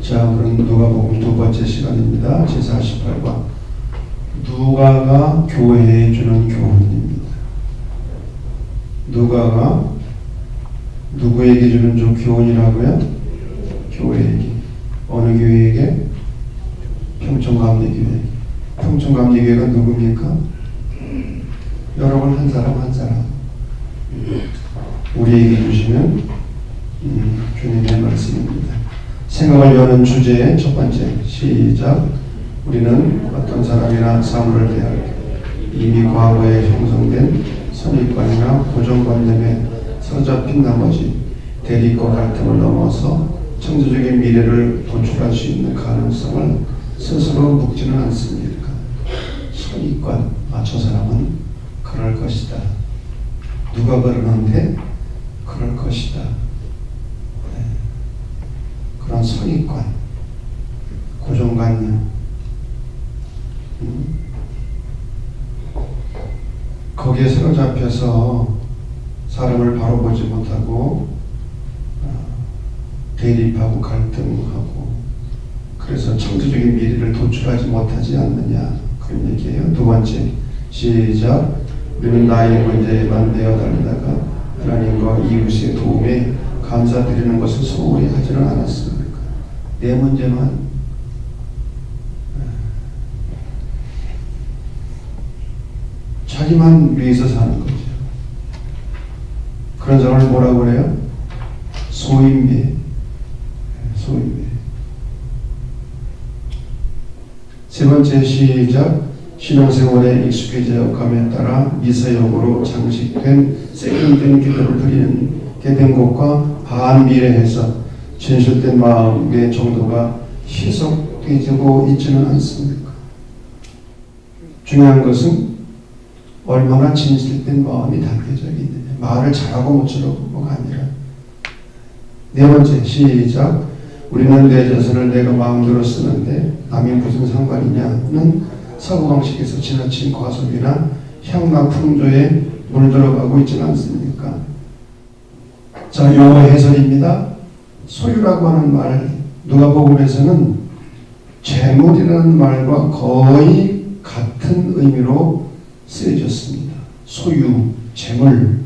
자, 그럼 누가복음 두 번째 시간입니다. 제48과 누가가 교회에 주는 교훈입니다. 누가가 누구에게 주는 교훈이라고요? 교회에게. 어느 교회에게? 평촌감리교회. 평촌감리교회가 누굽니까? 여러분 한 사람 한 사람 우리에게 주시는 주님의 말씀입니다. 생각을 여는 주제의 첫 번째, 시작. 우리는 어떤 사람이나 사물을 대할 때 이미 과거에 형성된 선입관이나 고정관념에 사로잡힌 나머지 대립과 갈등을 넘어서 창조적인 미래를 도출할 수 있는 가능성을 스스로 묵지는 않습니다. 선입관, 저 사람은 그럴 것이다. 누가 그러는데 그럴 것이다. 그런 선입관, 고정관념, 거기에 사로잡혀서 사람을 바로 보지 못하고 대립하고 갈등하고 그래서 창조적인 미래를 도출하지 못하지 않느냐, 그런 얘기예요. 두 번째, 시작. 우리는 나의 문제에만 내어달리다가 하나님과 이웃의 도움에 감사드리는 것을 소홀히 하지는 않았습니까? 내 문제만 자기만 위해서 사는 거죠. 그런 사람을 뭐라고 그래요? 소인배. 소인배. 세 번째, 시작. 신앙생활에 익숙해져 감에 따라 미사역으로 장식된 세련된 기도를 드리게 된 것과 반비례해서 진실된 마음의 정도가 희석되고 있지는 않습니까? 중요한 것은 얼마나 진실된 마음이 담겨져 있느냐. 말을 잘하고 못하고가 아니라. 네 번째, 시작. 우리는 내 자손을 내가 마음대로 쓰는데 남이 무슨 상관이냐는 사고방식에서 지나친 과속이나 향락 풍조에 물들어가고 있지는 않습니까? 자, 용어 해설입니다. 소유라고 하는 말, 누가복음에서는 재물이라는 말과 거의 같은 의미로 쓰여졌습니다. 소유, 재물.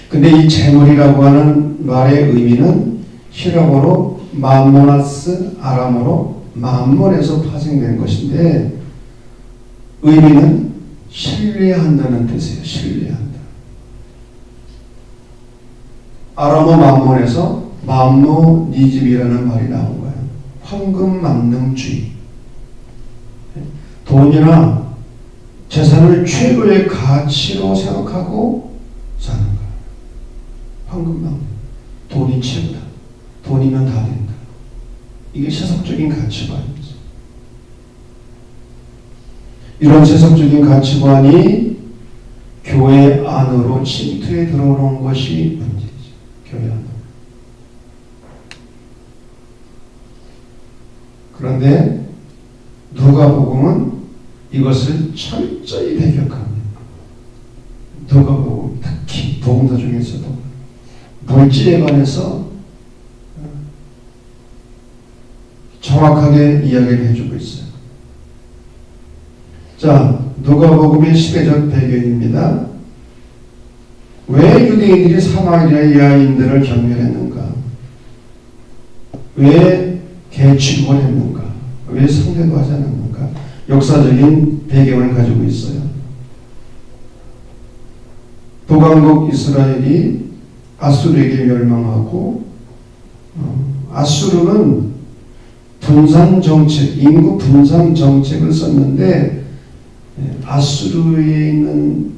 근데 이 재물이라고 하는 말의 의미는 히라보로 맘모나스, 아람어로 맘몬에서 파생된 것인데 의미는 신뢰한다는 뜻이에요. 신뢰한다. 아람어 맘몬에서 맘모니즘이라는 말이 나온 거예요. 황금만능주의. 돈이나 재산을 최고의 가치로 생각하고 사는 거예요. 황금만능. 돈이 최고다. 돈이면 다 된다. 이게 세속적인 가치관이죠. 이런 세속적인 가치관이 교회 안으로 침투해 들어오는 것이 문제죠. 교회 안으로. 그런데 누가복음은 이것을 철저히 배격합니다. 누가복음, 특히 복음서 중에서도 물질에 관해서 정확하게 이야기를 해주고 있어요. 자, 누가복음의 시대적 배경입니다. 왜 유대인들이 사마리아 여인들을 경멸했는가? 왜 개취급을 했는가? 왜 상대도 하지 않았는가? 역사적인 배경을 가지고 있어요. 북왕국 이스라엘이 아수르에게 멸망하고 아수르는 분산 정책, 인구 분산 정책을 썼는데 아수르에 있는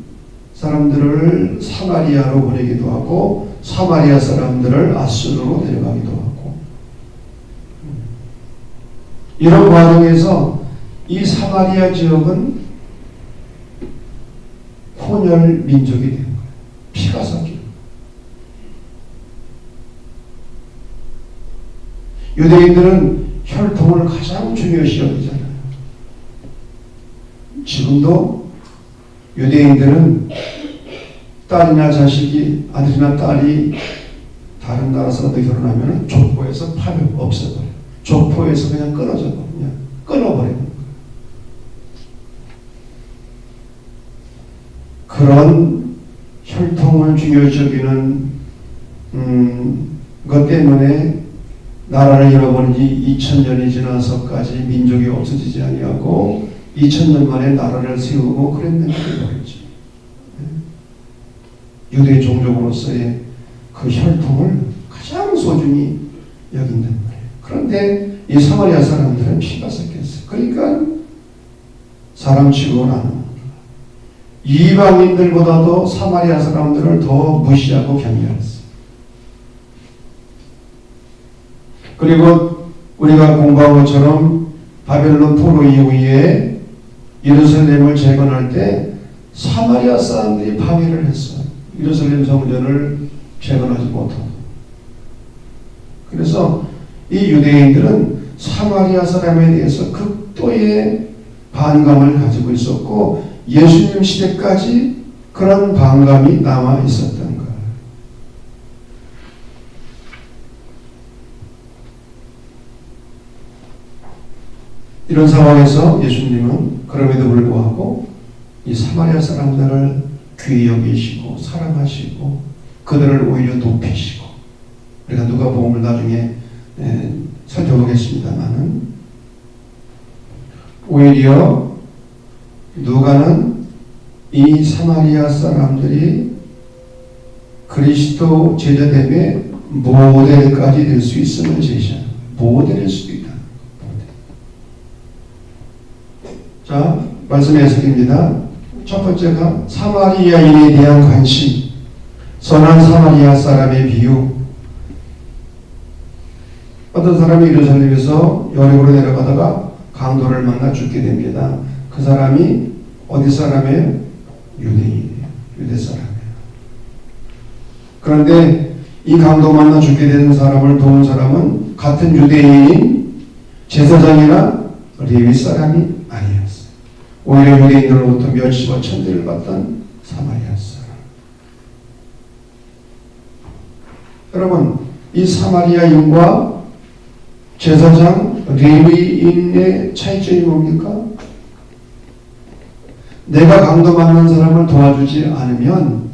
사람들을 사마리아로 보내기도 하고 사마리아 사람들을 아수르로 데려가기도 하고 이런 과정에서 이 사마리아 지역은 혼혈 민족이 된 거예요. 피가 섞인. 유대인들은 혈통을 가장 중요시 여기잖아요. 지금도 유대인들은 딸이나 자식이, 아들이나 딸이 다른 나라 사람들 결혼하면 족보에서 없애버려요. 족포에서 그냥 끊어져 버려. 끊어버리는 거예요. 그런 혈통을 중요시 여기는 것 때문에 나라를 잃어버린 지 2000년이 지나서까지 민족이 없어지지 아니하고 2000년 만에 나라를 세우고 그랬는데 말이죠. 유대 종족으로서의 그 혈통을 가장 소중히 여긴단 말이에요. 그런데 이 사마리아 사람들은 피가 섞였어요. 그러니까 사람 취급을 안 합니다. 이방인들보다도 사마리아 사람들을 더 무시하고 경멸했어요. 그리고 우리가 공부한 것처럼 바벨론 포로 이후에 예루살렘을 재건할 때 사마리아 사람들이 방해를 했어요. 예루살렘 성전을 재건하지 못하고. 그래서 이 유대인들은 사마리아 사람에 대해서 극도의 반감을 가지고 있었고 예수님 시대까지 그런 반감이 남아 있었던 거예요. 이런 상황에서 예수님은 그럼에도 불구하고 이 사마리아 사람들을 귀히 여기시고 사랑하시고 그들을 오히려 높이시고, 우리가 누가복음을 나중에 살펴보겠습니다만은 오히려 누가는 이 사마리아 사람들이 그리스도 제자됨의 모델까지 될 수 있음을 제시하는 거예요. 모델일 수도 있다. 자, 말씀 해석입니다. 첫 번째가 사마리아인에 대한 관심, 선한 사마리아 사람의 비유. 어떤 사람이 예루살렘에서 여리고로 내려가다가 강도를 만나 죽게 됩니다. 그 사람이 어디 사람이에요? 유대인이에요. 유대 사람이에요. 그런데 이 강도 만나 죽게 되는 사람을 도운 사람은 같은 유대인인 제사장이나 레위 사람이 아니었어요. 오히려 유대인들로부터 멸시와 천대를 받던 사마리아 사람. 여러분, 이 사마리아인과 제사장, 레위인의 차이점이 뭡니까? 내가 강도 맞는 사람을 도와주지 않으면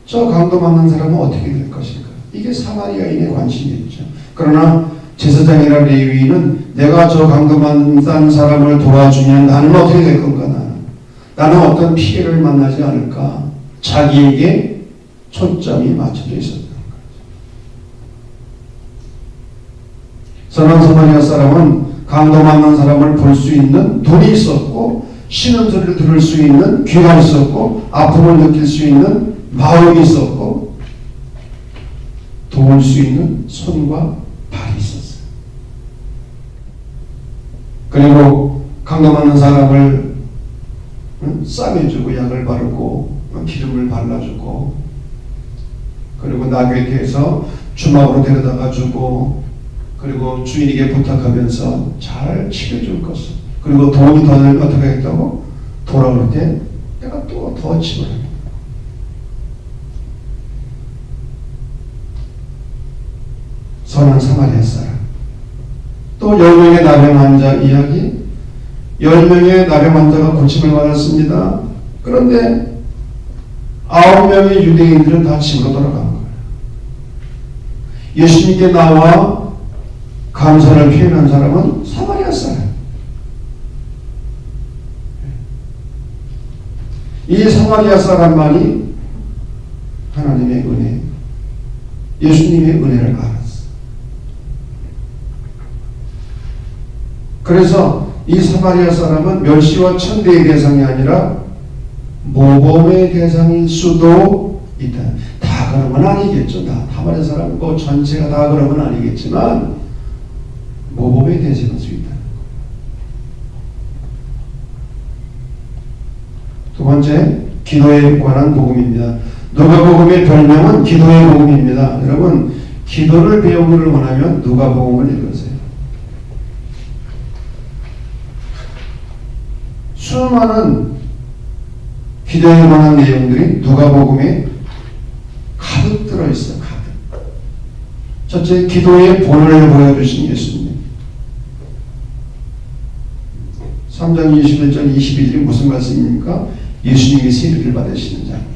저 강도 맞는 사람은 어떻게 될 것인가? 이게 사마리아인의 관심이었죠. 그러나 제사장이나 레위인은 내가 저 강도 맞는 사람을 도와주면 나는 어떻게 될 건가? 나는 어떤 피해를 만나지 않을까? 자기에게 초점이 맞춰져 있었던 거죠. 선한 사마리아 사람은 강도 맞는 사람을 볼 수 있는 눈이 있었고 신음소리를 들을 수 있는 귀가 있었고 아픔을 느낄 수 있는 마음이 있었고 도울 수 있는 손과 발이 있었어요. 그리고 강도 맞는 사람을 싸매주고 약을 바르고 기름을 발라주고 그리고 나귀에 대해서 주막으로 데려다가 주고 그리고 주인에게 부탁하면서 잘 치료줄 것을, 그리고 돈이 더 늘면 어떻게 하겠다고? 돌아올 때 내가 또 더 치료합니다. 선한 사마리아 사람. 또 10명의 나병 환자 이야기. 10명의 나병 환자가 고침을 받았습니다. 그런데 9명의 유대인들은 다 집으로 돌아간 거예요. 예수님께 나와 감사를 표현한 사람은 사마리아 사람. 이 사마리아 사람만이 하나님의 은혜, 예수님의 은혜를 알았어. 그래서 이 사마리아 사람은 멸시와 천대의 대상이 아니라 모범의 대상일 수도 있다. 다 그러면 아니겠죠. 다 사마리아 사람 뭐 전체가 다 그러면 아니겠지만 모범의 대상일 수 있다. 두 번째, 기도에 관한 복음입니다. 누가복음의 별명은 기도의 복음입니다. 여러분, 기도를 배우기를 원하면 누가복음을 읽으세요. 수많은 기도에 관한 내용들이 누가복음에 가득 들어있어요. 가득. 첫째, 기도의 본을 보여주신 예수님. 3장 21절 22절이 무슨 말씀입니까? 예수님이 세례를 받으시는 장면.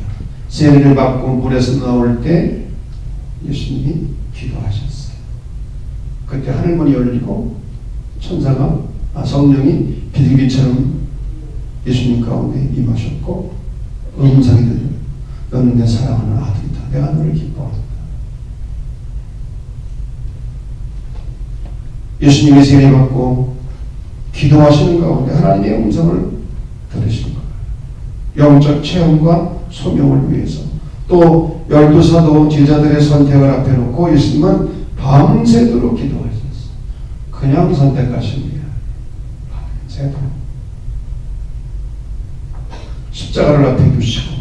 세례를 받고 물에서 나올 때 예수님이 기도하셨어요. 그때 하늘문이 열리고 성령이 비둘기처럼 예수님 가운데 임하셨고 음성이 들려. 너는 내 사랑하는 아들이다. 내가 너를 기뻐한다. 예수님이 세례받고 기도하시는 가운데 하나님의 음성을 들으신 거예요. 영적 체험과 소명을 위해서. 또 12사도 제자들의 선택을 앞에 놓고 예수님은 밤새도록 기도하셨어요. 그냥 선택하신 거예요. 밤새도록. 십자가를 앞에 두시고.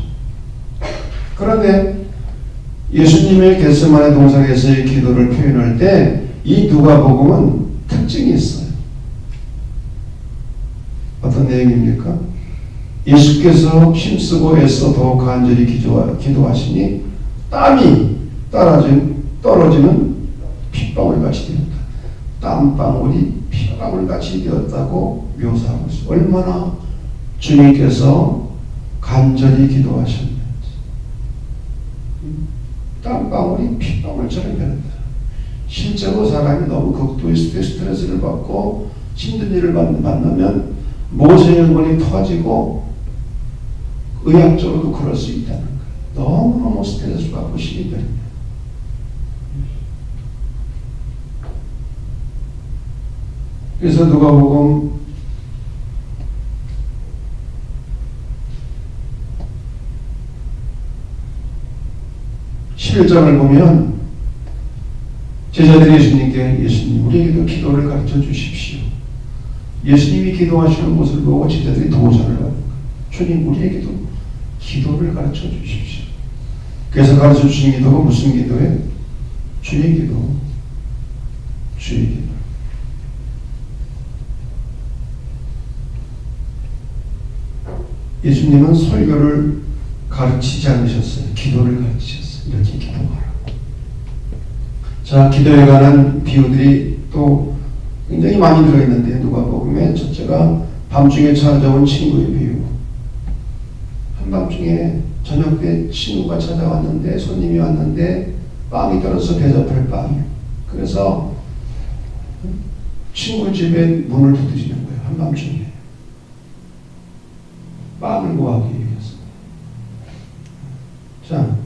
그런데 예수님의 겟세마네 동산에서의 기도를 표현할 때 이 누가복음은 특징이 있어요. 어떤 내용입니까? 예수께서 힘쓰고 애써 더욱 간절히 기도하시니 땀이 떨어지는 핏방울같이 되었다. 땀방울이 핏방울같이 되었다고 묘사하고 있어요. 얼마나 주님께서 간절히 기도하셨는지. 땀방울이 핏방울처럼 변했다. 실제로 사람이 너무 극도의 스트레스를 받고 힘든 일을 만나면 모세혈관이 터지고 의학적으로도 그럴 수 있다는 거예요. 너무너무 스트레스 받고 힘이 들면. 그래서 누가복음 11장을 보면 제자들이 예수님 우리에게도 기도를 가르쳐 주십시오. 예수님이 기도하시는 모습을 보고 제자들이 도전을 하는 거예요. 주님 우리에게도 기도를 가르쳐 주십시오. 그래서 가르쳐 주신 기도가 무슨 기도예요? 주의 기도. 주의 기도. 예수님은 설교를 가르치지 않으셨어요. 기도를 가르치셨어요. 이렇게 기도하라. 자, 기도에 관한 비유들이 또 굉장히 많이 들어있는데 누가복음에 첫째가 밤중에 찾아온 친구의 비유. 한밤중에 저녁 때 친구가 찾아왔는데 손님이 왔는데 빵이 떨어져서 대접할 빵이에요. 그래서 친구 집에 문을 두드리는 거예요. 한밤중에. 빵을 구하기 위해서. 자,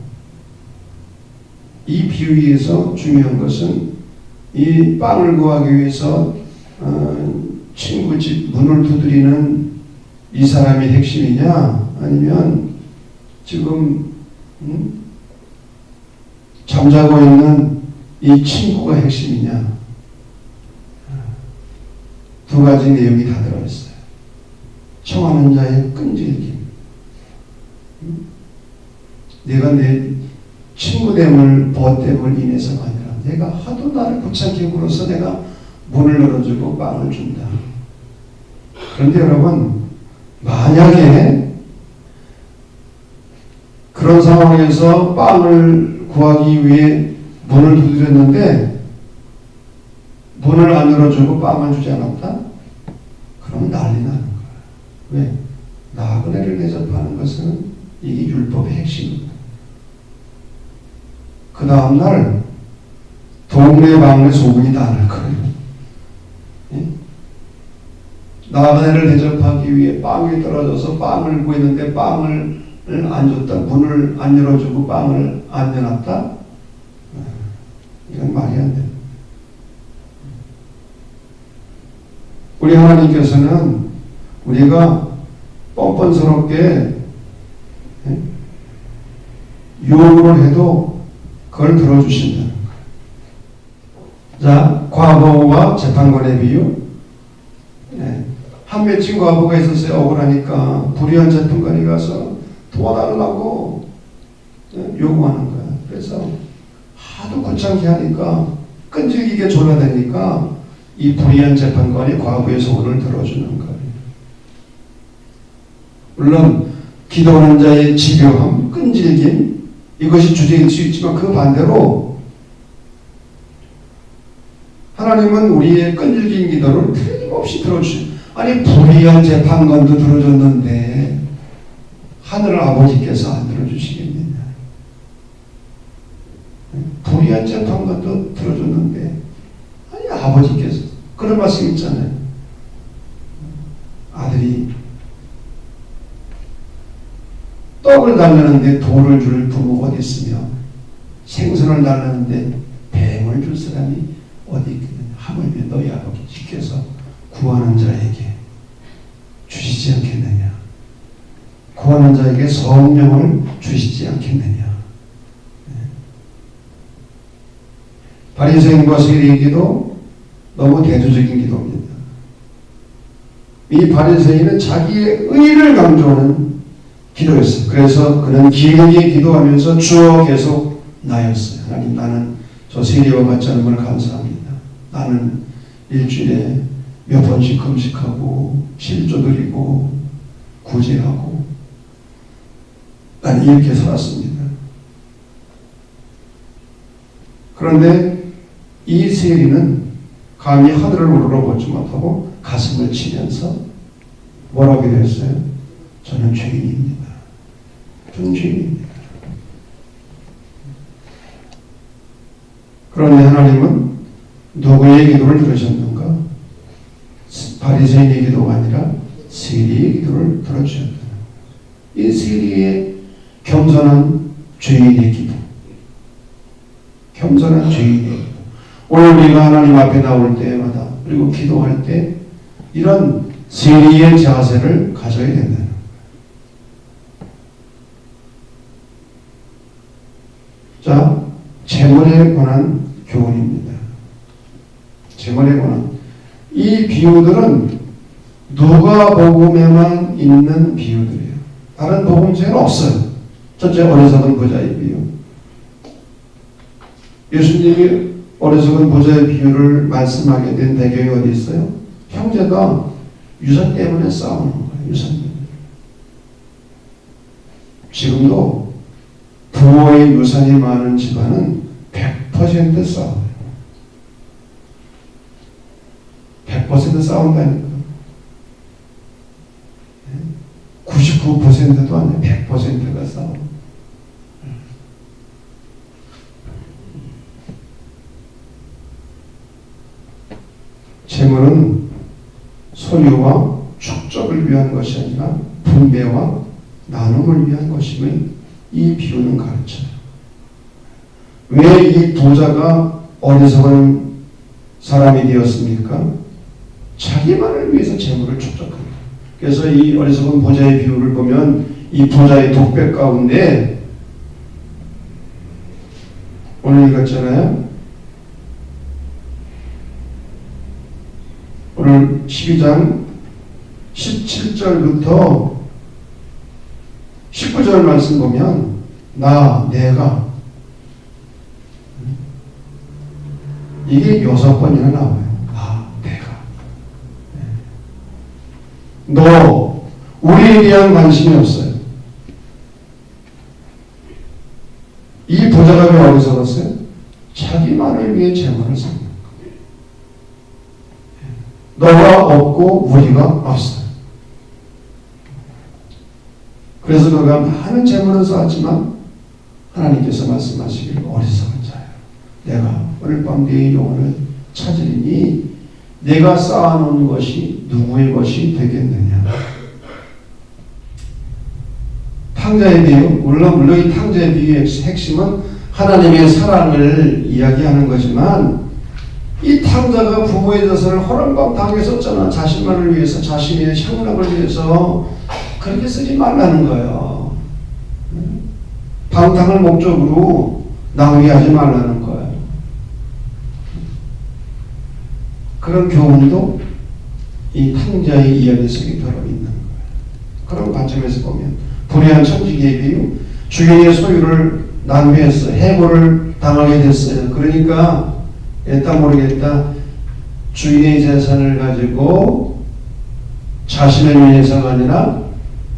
이 비유에서 중요한 것은 이 빵을 구하기 위해서 친구 집 문을 두드리는 이 사람이 핵심이냐 아니면 지금 잠자고 있는 이 친구가 핵심이냐. 두 가지 내용이 다 들어있어요. 청하는 자의 끈질김. 내가 내 친구됨을 보됨을 인해서가 아니라 내가 하도 나를 귀찮게 굴어서 내가 문을 열어주고 빵을 준다. 그런데 여러분 만약에 그런 상황에서 빵을 구하기 위해 문을 두드렸는데 문을 안 열어주고 빵을 주지 않았다? 그럼 난리 나는 거야. 왜? 나그네를 대접하는 것은 이게 율법의 핵심입니다. 그 다음날 동네 방네 소문이 다 날 거예요. 예? 나그네를 대접하기 위해 빵이 떨어져서 빵을 구했는데 빵을 안 줬다. 문을 안 열어주고 빵을 안 내놨다. 이건 말이 안 돼. 우리 하나님께서는 우리가 뻔뻔스럽게 요구를 해도 그걸 들어주신다는 거예요. 자, 과부와 재판관의 비유. 한 맺힌 과부가 있었어요. 억울하니까 불의한 재판관이 가서 도와달라고 요구하는 거야. 그래서 하도 귀찮게 하니까 끈질기게 졸라대니까 이 불의한 재판관이 과부의 소원을 들어주는 거예요. 물론 기도하는 자의 집요함, 끈질김 이것이 주제일 수 있지만 그 반대로 하나님은 우리의 끈질긴 기도를 틀림없이 들어주신 아니 불의한 재판관도 들어줬는데 하늘 아버지께서 안 들어주시겠느냐. 불의한 재판관도 들어줬는데 아니 아버지께서 그런 말씀 있잖아요. 아들이 떡을 달라는데 돌을 줄 부모가 어디 있으며 생선을 달라는데 뱀을 줄 사람이 어디 있겠느냐. 하물며 너희 아버지께서 구하는 자에게 주시지 않겠느냐. 구하는 자에게 성령을 주시지 않겠느냐. 바리새인과 세리의 기도 너무 대조적인 기도입니다. 이 바리새인은 자기의 의를 강조하는 기도였어요. 그래서 그는 길게 기도하면서 주어 계속 나였어요. 하나님, 나는 저 세리와 같지 않은 걸 감사합니다. 나는 일주일에 몇 번씩 금식하고 실조 드리고 구제하고 난 이렇게 살았습니다. 그런데 이 세리는 감히 하늘을 우러러보지 못하고 가슴을 치면서 뭐라고 했어요? 저는 죄인입니다. 저는 죄인입니다. 그런데 하나님은 누구의 기도를 들으셨는가? 바리새인의 기도가 아니라 세리의 기도를 들어주셨다. 이 세리의 겸손한 죄인의 기도, 겸손한 죄인의 기도. 오늘 우리가 하나님 앞에 나올 때마다 그리고 기도할 때 이런 세리의 자세를 가져야 된다는 거예요. 자, 재물에 관한 교훈입니다. 재물에 관한 이 비유들은 누가복음에만 있는 비유들이에요. 다른 복음서에는 없어요. 첫째, 어리석은 부자의 비유. 예수님이 어리석은 부자의 비유를 말씀하게 된 배경이 어디 있어요? 형제가 유산 때문에 싸우는 거예요. 유산 때문에. 지금도 부모의 유산이 많은 집안은 100% 싸워요. 100% 싸운다니까. 99%도 아니에요. 100%가 싸워. 재물은 소유와 축적을 위한 것이 아니라 분배와 나눔을 위한 것임을 이 비유는 가르쳐요. 왜 이 부자가 어리석은 사람이 되었습니까? 자기만을 위해서 재물을 축적합니다. 그래서 이 어리석은 부자의 비유를 보면 이 부자의 독백 가운데 오늘 읽었잖아요. 오늘 12장 17절부터 19절 말씀 보면 내가 이게 6번이나 나와요. 내가 너 우리에 대한 관심이 없어요. 이 부자가 왜 어리석었어요? 자기만을 위해 재물을 쌓는 거예요. 너가 없고 우리가 없어요. 그래서 그가 많은 재물을 쌓았지만 하나님께서 말씀하시길 어리석은 자야. 내가 오늘 밤 네 영혼을 찾으리니 내가 쌓아놓은 것이 누구의 것이 되겠느냐. 탕자의 비유, 물론 이 탕자의 비유의 핵심은 하나님의 사랑을 이야기하는 거지만 이 탕자가 부모의 자산을 허랑방탕했었잖아. 자신만을 위해서, 자신의 향락을 위해서. 그렇게 쓰지 말라는 거예요. 방탕을 목적으로 낭비하지 말라는 거예요. 그런 교훈도 이 탕자의 이야기 속에 들어있는 거예요. 그런 관점에서 보면 불의한 천지기의 비유, 주인의 소유를 낭비했어요. 해고를 당하게 됐어요. 그러니까 했다 모르겠다 주인의 재산을 가지고 자신을 위해서가 아니라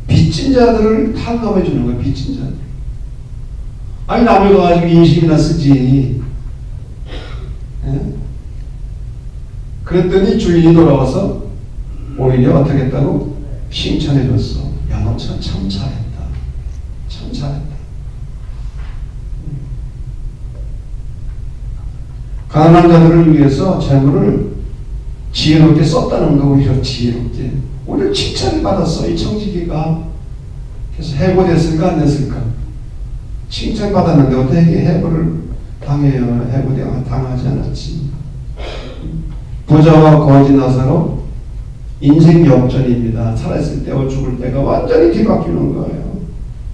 빚진 자들을 탕감해 주는 거예요. 빚진 자들. 아니 남을 거 가지고 인식이나 쓰지. 예? 그랬더니 주인이 돌아와서 오히려 어떻게 했다고? 칭찬해 줬어. 야, 너 참 잘했다. 참 잘했다. 가난한 자들을 위해서 재물을 지혜롭게 썼다는 거. 오히려 지혜롭게. 오히려 칭찬을 받았어, 이 청지기가. 그래서 해고됐을까 안 됐을까? 칭찬받았는데 어떻게 해고를 당해요? 해고되어 당하지 않았지. 부자와 거지 나사로 인생 역전입니다. 살아있을 때와 죽을 때가 완전히 뒤바뀌는 거예요.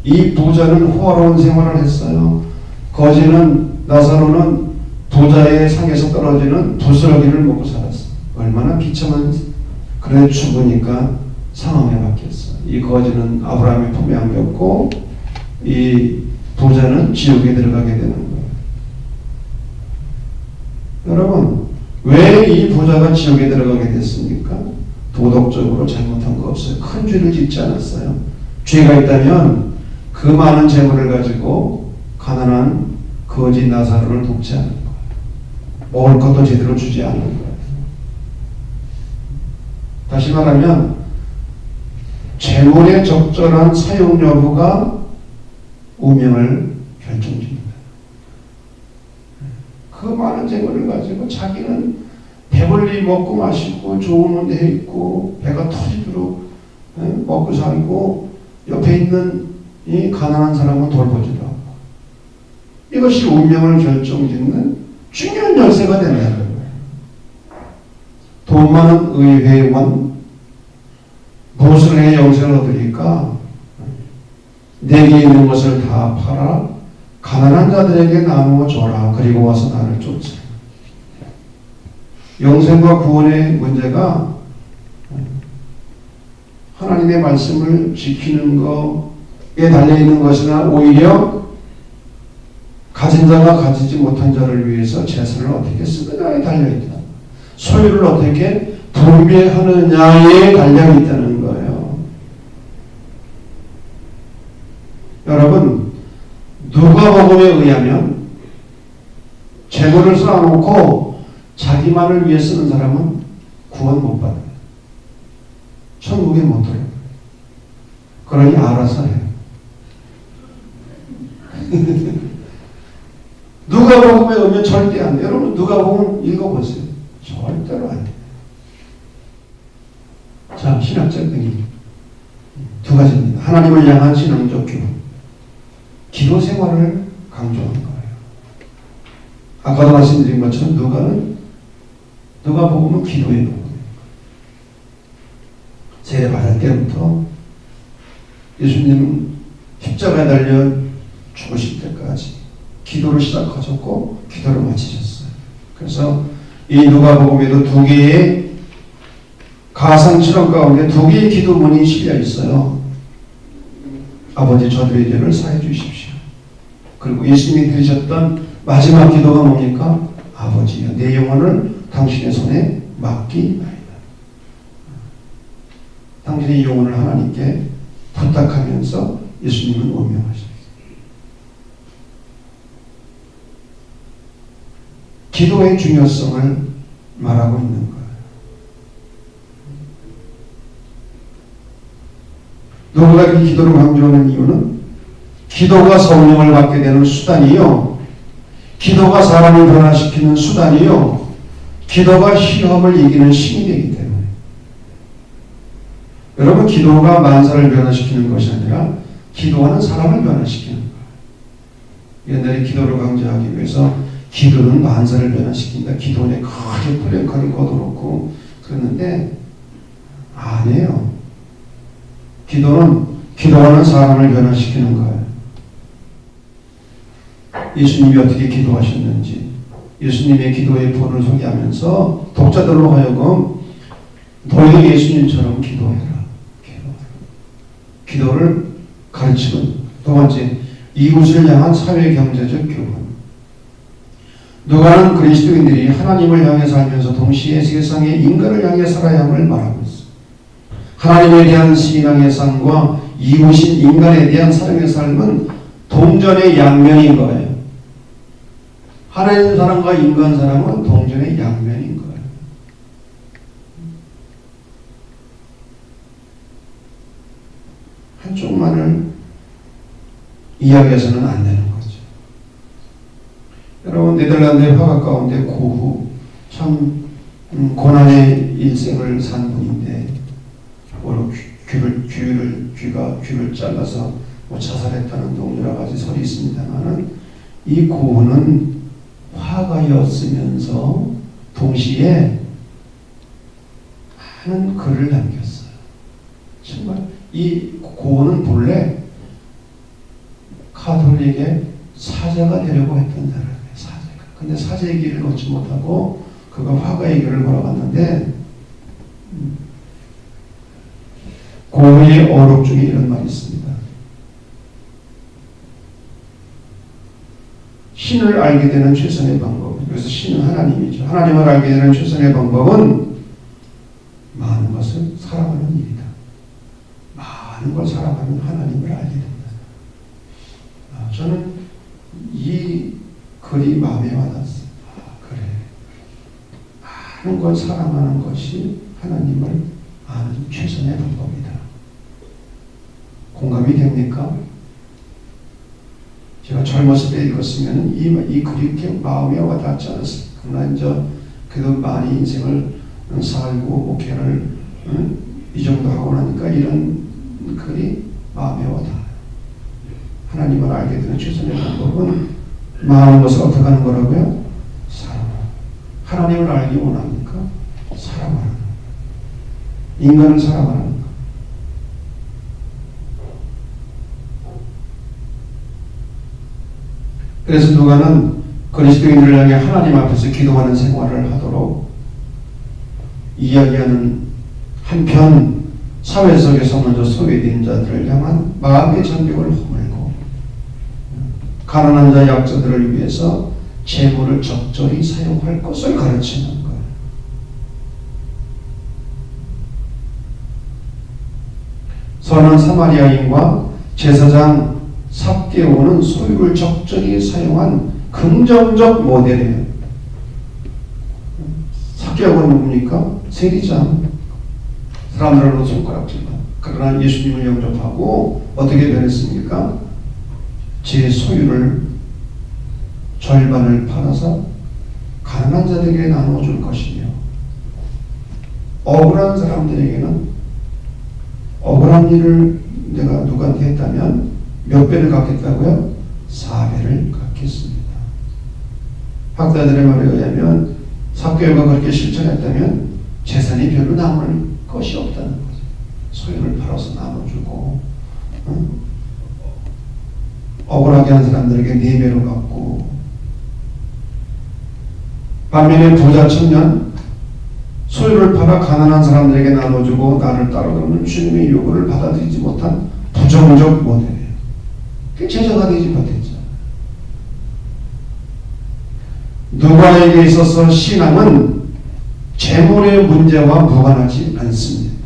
이 부자는 호화로운 생활을 했어요. 거지는, 나사로는 부자의 상에서 떨어지는 부스러기를 먹고 살았어. 얼마나 비참한. 그래 죽으니까 상황에 바뀌었어. 이 거지는 아브라함의 품에 안겼고 이 부자는 지옥에 들어가게 되는 거예요. 여러분, 왜 이 부자가 지옥에 들어가게 됐습니까? 도덕적으로 잘못한 거 없어요. 큰 죄를 짓지 않았어요. 죄가 있다면 그 많은 재물을 가지고 가난한 거지 나사로를 돕지 않은 거예요. 먹을 것도 제대로 주지 않은 거예요. 다시 말하면 재물의 적절한 사용 여부가 운명을 결정짓니다. 그 많은 재물을 가지고 자기는 배불리 먹고 마시고 좋은 데 있고 배가 터지도록 먹고 살고 옆에 있는 이 가난한 사람은 돌보지도 않고, 이것이 운명을 결정짓는 중요한 열쇠가 된다는 거예요. 돈 많은 의회원 무엇을 해 영생을 얻으니까 내게 있는 것을 다 팔아 가난한 자들에게 나누어 줘라. 그리고 와서 나를 쫓으라. 영생과 구원의 문제가 하나님의 말씀을 지키는 것에 달려있는 것이나 오히려 가진 자가 가지지 못한 자를 위해서 재산을 어떻게 쓰느냐에 달려있다. 소유를 어떻게 분배하느냐에 달려있다는 거예요. 여러분, 누가복음에 의하면 재물을 쌓아놓고 자기만을 위해 쓰는 사람은 구원 못 받아요. 천국에 못 들어요. 그러니 알아서 해요. 누가복음에 의하면 절대 안 돼요. 여러분, 누가복음 읽어보세요. 절대로 안 돼요. 자, 신학적 등이 두 가지입니다. 하나님을 향한 신앙적 기도. 기도 생활을 강조하는 거예요. 아까도 말씀드린 것처럼 누가복음은 기도의 복음이에요. 세례 받을 때부터 예수님은 십자가에 달려 죽으실 때까지 기도를 시작하셨고 기도를 마치셨어요. 그래서 이 누가복음에도 두 개의 가상실험 가운데 두 개의 기도문이 실려 있어요. 아버지, 저들의 죄를 사해 주십시오. 그리고 예수님이 드리셨던 마지막 기도가 뭡니까? 아버지여, 내 영혼을 당신의 손에 맡기나이다. 당신의 영혼을 하나님께 부탁하면서 예수님은 운명하셨어요. 기도의 중요성을 말하고 있는 거예요. 누가 이 기도를 강조하는 이유는 기도가 성령을 받게 되는 수단이요, 기도가 사람을 변화시키는 수단이요, 기도가 시험을 이기는 힘이 되기 때문에. 여러분, 기도가 만사를 변화시키는 것이 아니라 기도하는 사람을 변화시키는 거예요. 옛날에 기도를 강조하기 위해서 기도는 만사를 변화시킨다, 기도에 크게 뿌려가는 것도 그렇고 그랬는데 아니에요. 기도는 기도하는 사람을 변화시키는 거예요. 예수님이 어떻게 기도하셨는지, 예수님의 기도의 본을 소개하면서 독자들로 하여금 너희도 예수님처럼 기도해라. 기도를 가르치는. 두 번째, 이웃을 향한 사회 경제적 교훈. 누가는 그리스도인들이 하나님을 향해 살면서 동시에 세상의 인간을 향해 살아야 함을 말하고 있습니다. 하나님에 대한 신앙의 삶과 이웃인 인간에 대한 사랑의 삶은 동전의 양면인 거예요. 하나님 사랑과 인간 사랑은 동전의 양면인 거예요. 이야기해서는 안 되는 거죠. 여러분, 네덜란드의 화가 가운데 고흐 참 고난의 인생을 산 분인데 귀를 잘라서 자살했다는 등 여러 가지 설이 있습니다만은 이 고흐는 화가였으면서 동시에 많은 글을 남겼어요. 정말 이 고흐는 본래 가톨릭의 사제가 되려고 했던 사람이에요. 사제가. 근데 사제의 길을 놓지 못하고 그가 화가의 길을 걸어갔는데 고흐의 어록 중에 이런 말이 있습니다. 신을 알게 되는 최선의 방법. 그래서 신은 하나님이죠. 하나님을 알게 되는 최선의 방법은 많은 것을 사랑하는 일이다. 많은 걸 사랑하는 하나님을 알게 된다. 저는 이 글이 마음에 와닿았어요. 그래. 많은 걸 사랑하는 것이 하나님을 아는 최선의 방법이다. 공감이 됩니까? 제가 젊었을 때 읽었으면 이 글이 이렇게 마음에 와닿지 않았어요. 그러나 이제 그래도 많이 인생을 살고 목회를 이 정도 하고 나니까 이런 글이 마음에 와닿아요. 하나님을 알게 되는 최선의 방법은 많은 것을 어떻게 하는 거라고요? 사랑하는. 하나님을 알기 원합니까? 사랑하는. 인간을 사랑하는 것. 그래서 누가는 그리스도인들을 향해 하나님 앞에서 기도하는 생활을 하도록 이야기하는 한편 사회 속에서 먼저 소외된 자들을 향한 마음의 장벽을 허물고 가난한 자 약자들을 위해서 재물을 적절히 사용할 것을 가르치는 거예요. 선한 사마리아인과 제사장 삭개오는 소유를 적절히 사용한 긍정적 모델이에요. 삭개오는 누굽니까? 세리장. 사람들로 손가락질만. 그러나 예수님을 영접하고 어떻게 변했습니까? 제 소유를 절반을 팔아서 가난한 자들에게 나눠줄 것이며 억울한 사람들에게는 억울한 일을 내가 누구한테 했다면 몇 배를 갚겠다고요? 4배를 갚겠습니다. 학자들의 말에 의하면 삭개오가 그렇게 실천했다면 재산이 별로 남을 것이 없다는 거죠. 소유를 팔아서 나눠주고 억울하게 한 사람들에게 4배로 갚고 반면에 부자 청년 소유를 팔아 가난한 사람들에게 나눠주고 나를 따르는 주님의 요구를 받아들이지 못한 부정적 모델이에요. 그게 제자가 되지 못했죠. 누가에게 있어서 신앙은 재물의 문제와 무관하지 않습니다.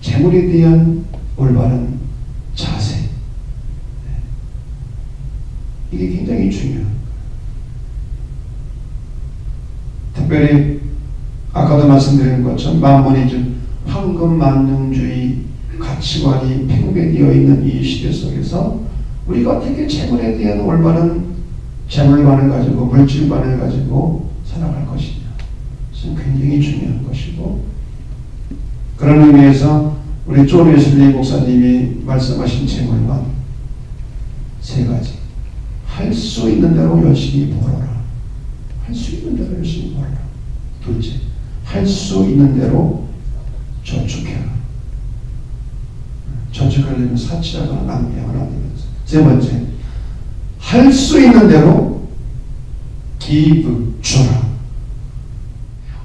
재물에 대한 올바른 자세, 이게 굉장히 중요합니다. 특별히 아까도 말씀드린 것처럼 만문이즘 황금만능주의 가치관이 팽배되어 있는 이 시대 속에서 우리가 어떻게 재물에 대한 올바른 재물관을 가지고 물질관을 가지고 살아갈 것이냐, 그것은 굉장히 중요한 것이고, 그런 의미에서 우리 존 웨슬리 목사님이 말씀하신 재물관 3가지. 할 수 있는 대로 열심히 벌어라. 할 수 있는 대로 열심히 벌어라. 둘째, 할 수 있는 대로 저축해라. 저축하려면 사치하거나 낭비하거나 안 되면서. 세 번째, 할 수 있는 대로 give, 주라.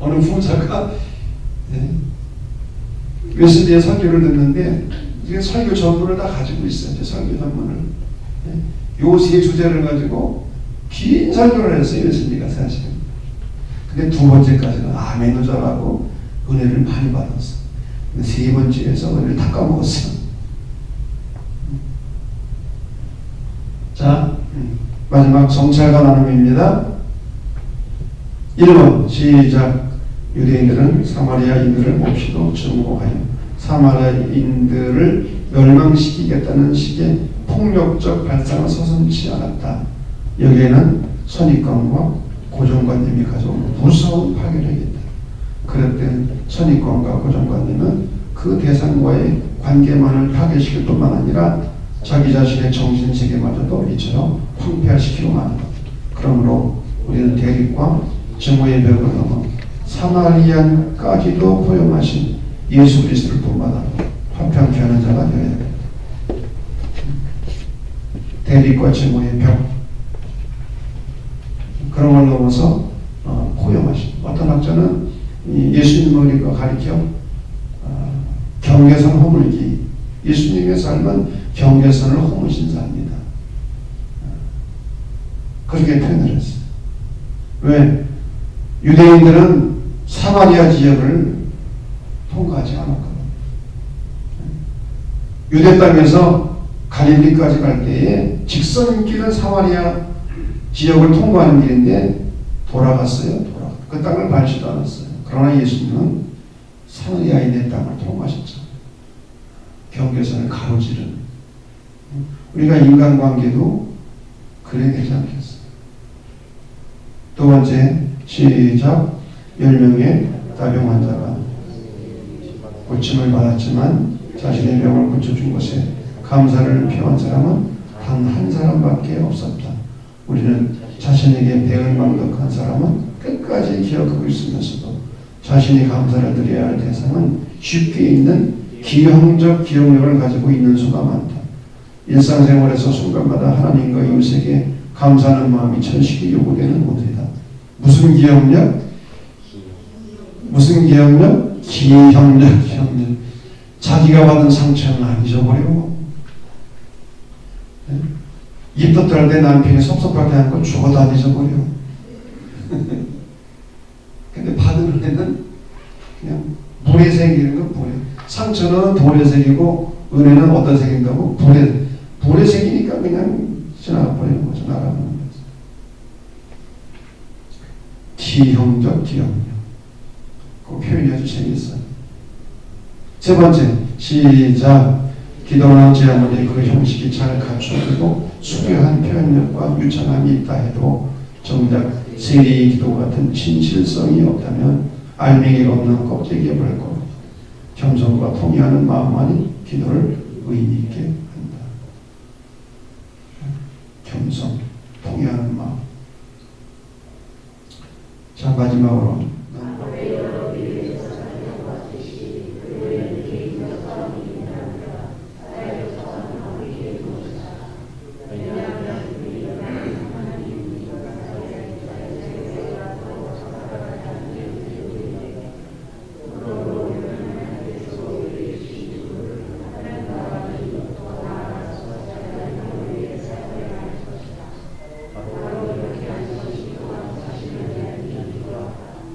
어느 부자가 웨슬리의 설교를 듣는데 이게 설교 전문을 다 가지고 있어요. 이제 설교 전문을. 요 3주제를 가지고 긴 설교를 했어요. 웨슬리가 사실은. 근데 2번째까지는 아멘도 잘하고 은혜를 많이 받았어. 근데 3번째에서 은혜를 다 까먹었어. 자, 마지막 성찰과 나눔입니다. 1번 시작. 유대인들은 사마리아인들을 몹시도 증오하여 사마리아인들을 멸망시키겠다는 식의 폭력적 발상은 서슴지 않았다. 여기에는 선입관과 고정관념이 가져온 무서운 파괴력이 있다. 그럴 때 선입관과 고정관념은 그 대상과의 관계만을 파괴시킬 뿐만 아니라 자기 자신의 정신세계마저도 이처럼 황폐화시키고만 한다. 그러므로 우리는 대립과 증오의 벽을 넘어 사마리안까지도 포용하신 예수 그리스도를 본받아 화평케 하는 자가 되어야 합니다. 대립과 증오의 벽, 그런 걸 넘어서 포용하신. 어떤 학자는 예수님을 가리켜 경계선 허물기, 예수님의 삶은 경계선을 허무신 자입니다. 그렇게 표현을 했어요. 왜? 유대인들은 사마리아 지역을 통과하지 않았거든요. 유대 땅에서 갈릴리까지 갈 때에 직선길은 사마리아 지역을 통과하는 길인데 돌아갔어요. 그 땅을 밟지도 않았어요. 그러나 예수님은 사마리아인의 땅을 통과하셨죠. 경계선을 가로지르는. 우리가 인간관계도 그래야 되지 않겠어요? 두 번째, 시작. 10명의 다병 환자가 고침을 받았지만 자신의 병을 고쳐준 것에 감사를 표한 사람은 단 한 사람밖에 없었다. 우리는 자신에게 배을 망덕한 사람은 끝까지 기억하고 있으면서도 자신이 감사를 드려야 할 대상은 쉽게 있는 기형적 기억력을 가지고 있는 수가 많다. 일상생활에서 순간마다 하나님과 이웃에게 감사하는 마음이 천식이 요구되는 문제다. 무슨 기억력? 무슨 기억력? 기형력. 자기가 받은 상처는 안 잊어버려. 입덧 할 때 남편이 섭섭하게 한 거 죽어도 안 잊어버려. 근데 받은 은혜는 그냥 물에 새기는 건 물에. 상처는 돌에 새기고 은혜는 어떤 새긴다고? 불에 새기니까 그냥 지나가버리는 거죠. 나가버리는 거죠. 기형적 기억력. 그 표현이 아주 재미있어요. 세 번째, 시작. 기도하는 제 아무리 그 형식이 잘 갖춰지고 수려한 표현력과 유창함이 있다 해도 정작 세리의 기도 같은 진실성이 없다면 알맹이가 없는 껍데기에 불고 겸손과 통회하는 마음만이 기도를 의미 있게 한다. 겸손, 통회하는 마음. 자, 마지막으로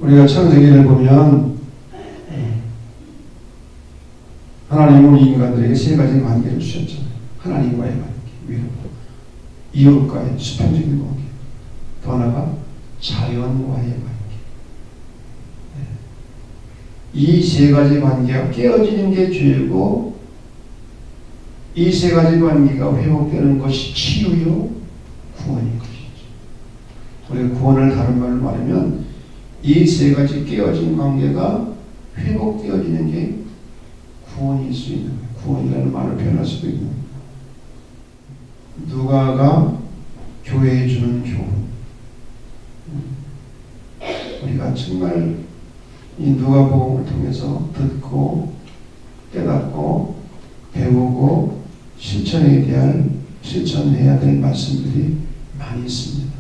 우리가 창세기를 보면 하나님은 인간들에게 세 가지 관계를 주셨잖아요. 하나님과의 관계, 위로, 이웃과의 수평적인 관계, 더 나아가 자연과의 관계. 이 세 가지 관계가 깨어지는 게 죄고 이 세 가지 관계가 회복되는 것이 치유요 구원인 것이죠. 우리가 구원을 다른 말로 말하면 이 세 가지 깨어진 관계가 회복되어지는 게 구원일 수 있는 거예요. 구원이라는 말을 표현할 수도 있는 거예요. 누가가 교회에 주는 교훈. 우리가 정말 이 누가복음을 통해서 듣고 깨닫고 배우고 실천해야 될 말씀들이 많이 있습니다.